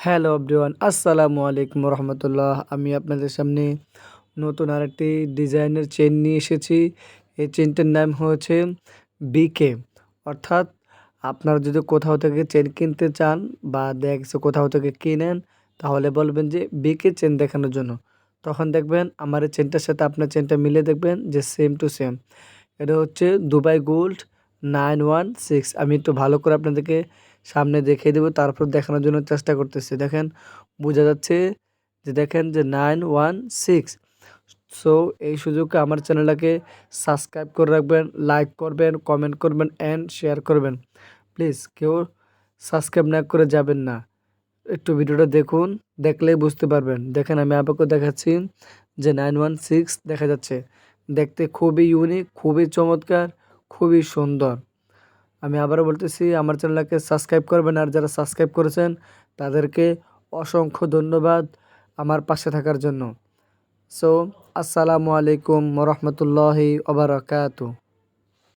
Hello everyone, আসসালামু আলাইকুম রহমতুল্লাহ। আমি আপনাদের সামনে নতুন আরেকটি ডিজাইনের চেন নিয়ে এসেছি। এই চেনটার নাম হচ্ছে বিকে। অর্থাৎ আপনারা যদি কোথাও থেকে চেন কিনতে চান বা দেখছে কোথাও থেকে কিনেন, তাহলে বলবেন যে বিকে চেন দেখানোর জন্য। তখন দেখবেন আমার এই চেনটার সাথে আপনার চেনটা মিলে দেখবেন যে সেম টু সেম। এটা হচ্ছে দুবাই গোল্ড 916। আমি একটু ভালো করে আপনাদেরকে সামনে দেখিয়ে দেবো, তারপর দেখানোর জন্য চেষ্টা করতেছি। দেখেন, বোঝা যাচ্ছে যে দেখেন যে 916। সো এই সুযোগে আমার চ্যানেলটাকে সাবস্ক্রাইব করে রাখবেন, লাইক করবেন, কমেন্ট করবেন অ্যান্ড শেয়ার করবেন। প্লিজ কেউ সাবস্ক্রাইব না করে যাবেন না। একটু ভিডিওটা দেখুন, দেখলেই বুঝতে পারবেন। দেখেন আমি আপনাকে দেখাচ্ছি যে 916 দেখা যাচ্ছে। দেখতে খুবই ইউনিক, খুবই চমৎকার, খুবই সুন্দর। আমি আবারও বলতেছি, আমার চ্যানেলকে সাবস্ক্রাইব করবেন, আর যারা সাবস্ক্রাইব করেছেন তাদেরকে অসংখ্য ধন্যবাদ আমার পাশে থাকার জন্য। সো আসসালামু আলাইকুম ওয়া রাহমাতুল্লাহি ওয়া বারাকাতুহু।